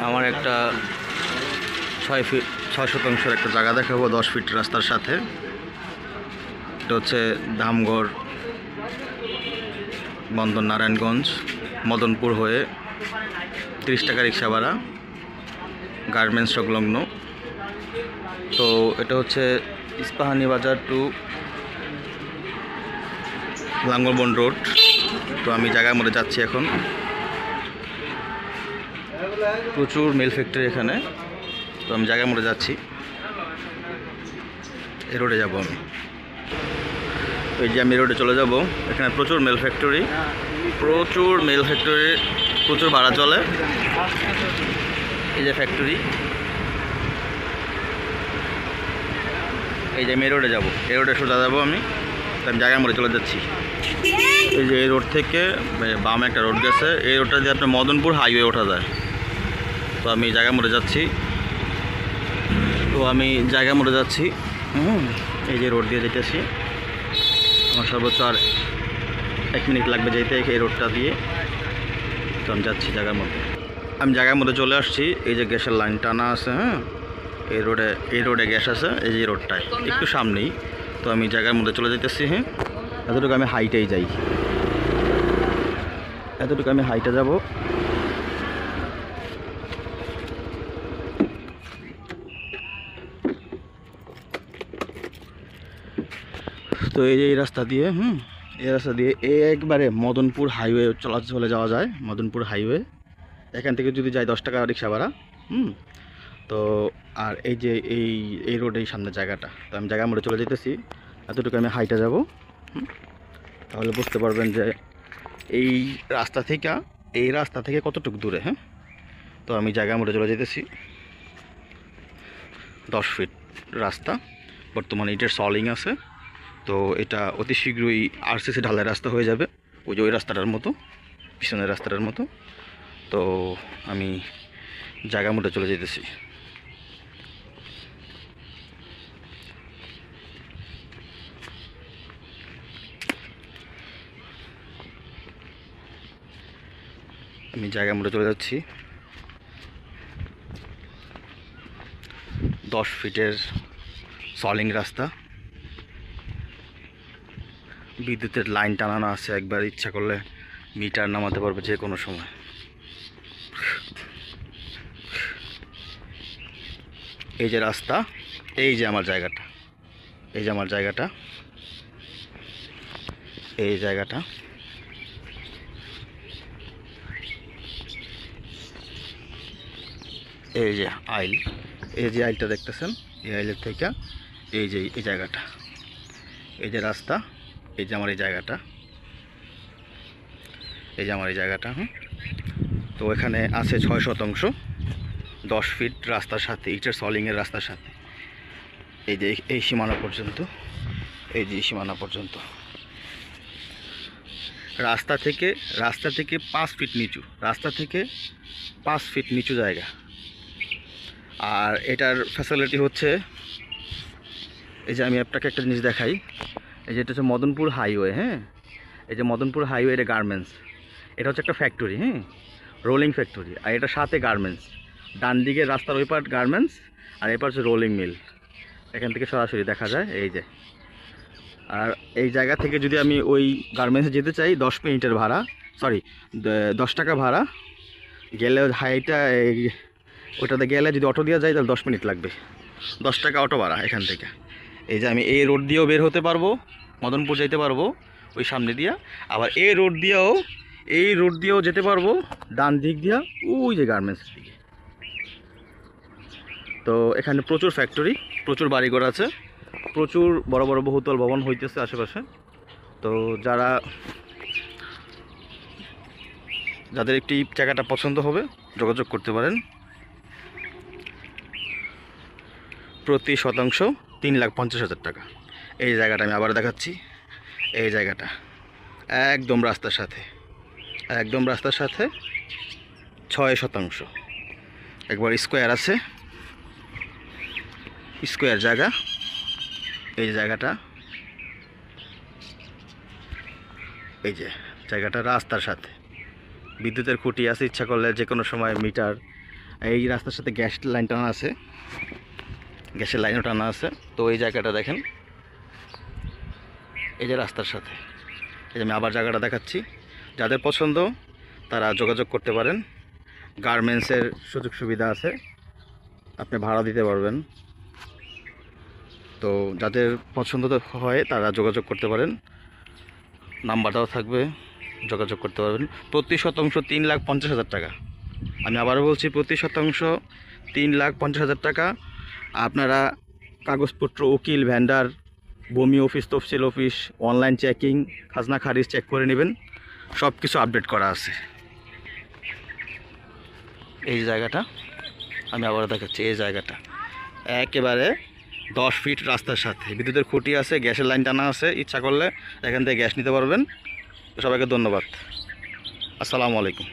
আমার একটা 6 শতাংশের একটা জায়গা দেখাবো 10 ফিট রাস্তার সাথে। এটা হচ্ছে ধামগড় বন্দর নারায়ণগঞ্জ মদনপুর হয়ে 30 টাকা রিক্সা ভাড়া, গার্মেন্টস সংলগ্ন। তো এটা হচ্ছে ইস্পাহানি বাজার টু লাঙ্গলবন রোড। তো আমি জায়গার মধ্যে যাচ্ছি এখন। প্রচুর মিল ফ্যাক্টরি এখানে। তো আমি জায়গার মধ্যে যাচ্ছি, এই রোডে যাবো আমি। এই যে আমি রোডে চলে যাব, এখানে প্রচুর মিল ফ্যাক্টরি, প্রচুর ভাড়া চলে। এই যে ফ্যাক্টরি, এই যে আমি রোডে যাব, এই রোডে সোজা যাবো আমি। আমি জায়গার মধ্যে চলে যাচ্ছি। এই যে এই রোড থেকে বামে একটা রোড গেছে, এই রোডটা দিয়ে আপনার মদনপুর হাইওয়ে ওঠা যায়। তো আমি জায়গার মধ্যে যাচ্ছি। এই যে রোড দিয়ে যেতেছি, আমার সর্বোচ্চ আর 1 মিনিট লাগবে যেতে এই রোডটা দিয়ে। তো আমি যাচ্ছি জায়গার মধ্যে। আমি জায়গার মধ্যে চলে আসছি। এই যে গ্যাসের লাইন টানা আছে, হ্যাঁ, এই রোডে গ্যাস আছে, এই যে রোডটায় একটু সামনেই। তো আমি জায়গার মধ্যে চলে যেতেছি। হ্যাঁ, এতটুকু আমি হাইটেই যাই, এতটুকু আমি হাইটে যাব। তো এই যে এই রাস্তা দিয়ে একবারে মদনপুর হাইওয়ে চলে যাওয়া যায়। মদনপুর হাইওয়ে এখান থেকে যদি যাই 10 টাকা রিক্সা ভাড়া। তো আর এই যে এই রোডের সামনে জায়গাটা। তো আমি জায়গার মধ্যে চলে যেতেছি, এতটুকু আমি হাইটে যাব। তাহলে বুঝতে পারবেন যে এই রাস্তা থেকে কতটুকু দূরে। হ্যাঁ, তো আমি জায়গার মধ্যে চলে যেতেছি। 10 ফিট রাস্তা, বর্তমানে ইটের সলিং আছে। তো এটা অতি শীঘ্রই আরসিসি ঢালাই রাস্তা হয়ে যাবে, ওই রাস্তাটার মতো, পিছনের রাস্তাটার মতো। তো আমি জায়গার মধ্যে চলে যেতেছি। আমি জায়গার মধ্যে চলে যাচ্ছি। 10 ফিটের সলিং রাস্তা, বিদ্যুতের লাইন টানানো আছে, একবার ইচ্ছা করলে মিটার নামাতে পারবে যে কোনো সময়। এই যে রাস্তা, এই যে আমার জায়গাটা, এই যে আমার জায়গাটা, এই জায়গাটা। এই যে আইল, এই যে আইলটা দেখতেছেন, এই আইলের থেকে এই যে এই জায়গাটা, এই যে রাস্তা, এই যে আমার এই জায়গাটা, এই যে আমার এই জায়গাটা। তো এখানে আছে 6 শতাংশ 10 ফিট রাস্তার সাথে, ইটের সলিংয়ের রাস্তার সাথে। এই যে এই সীমানা পর্যন্ত, এই যে সীমানা পর্যন্ত। রাস্তা থেকে 5 ফিট নিচু, রাস্তা থেকে 5 ফিট নিচু জায়গা। আর এটার ফ্যাসিলিটি হচ্ছে, এই যে আমি আপনাকে একটা জিনিস দেখাই। এই যে এটা হচ্ছে মদনপুর হাইওয়ে। হ্যাঁ, এই যে মদনপুর হাইওয়ে, এটা গার্মেন্টস, এটা হচ্ছে একটা ফ্যাক্টরি। হ্যাঁ, রোলিং ফ্যাক্টরি। আর এটা সাথে গার্মেন্টস, ডান দিকে রাস্তার ওই পার্ট গার্মেন্টস, আর এই পার্ট হচ্ছে রোলিং মিল। এখান থেকে সরাসরি দেখা যায়। এই যে, আর এই জায়গা থেকে যদি আমি ওই গার্মেন্টসে যেতে চাই 10 মিনিটের ভাড়া, 10 টাকা ভাড়া গেলে, হাইটা ওইটাতে গেলে যদি অটো দিয়ে যায় তাহলে 10 মিনিট লাগবে, 10 টাকা অটো ভাড়া এখান থেকে। এই যে আমি এই রোড দিয়েও বের হতে পারবো, মদনপুর যেতে পারবো ওই সামনে দিয়া। আবার এই রোড দিয়েও যেতে পারবো ডান দিক দিয়া, ওই যে গার্মেন্টসের দিকে। তো এখানে প্রচুর ফ্যাক্টরি, প্রচুর বাড়িঘর আছে, প্রচুর বড় বড় বহুতল ভবন হইতেছে আশেপাশে। তো যাদের একটি জায়গাটা পছন্দ হবে যোগাযোগ করতে পারেন। প্রতি শতাংশ 3,50,000 টাকা। এই জায়গাটা আমি আবার দেখাচ্ছি। এই জায়গাটা একদম রাস্তার সাথে 6 শতাংশ, একবার স্কোয়ার আছে, স্কোয়ার জায়গা। এই জায়গাটা, এই যে জায়গাটা রাস্তার সাথে, বিদ্যুতের খুঁটি আছে, ইচ্ছা করলে যে কোনো সময় মিটার এই রাস্তার সাথে গ্যাস লাইন টানা আছে, গ্যাসের লাইনও টানা আছে। তো এই জায়গাটা দেখেন, এই যে রাস্তার সাথে, এই যে আমি আবার জায়গাটা দেখাচ্ছি। যাদের পছন্দ তারা যোগাযোগ করতে পারেন। গার্মেন্টসের সুযোগ সুবিধা আছে, আপনি ভাড়া দিতে পারবেন। তো যাদের পছন্দ হয় তারা যোগাযোগ করতে পারেন, নাম্বারটাও থাকবে, যোগাযোগ করতে পারবেন। প্রতি শতাংশ 3,50,000 টাকা। আমি আবারও বলছি, প্রতি শতাংশ 3,50,000 টাকা। আপনারা কাগজপত্র, উকিল, ভ্যান্ডার, ভূমি অফিস, তফসিল অফিস, অনলাইন চেকিং, খাজনা খারিজ চেক করে নেবেন, সব কিছু আপডেট করা আছে। এই জায়গাটা আমি আবার দেখাচ্ছি, এই জায়গাটা একেবারে 10 ফিট রাস্তার সাথে বিদ্যুতের খুঁটি আছে, গ্যাসের লাইন টানা আছে। ইচ্ছা করলে এখান থেকে গ্যাস নিতে পারবেন। সবাইকে ধন্যবাদ। আসসালামু আলাইকুম।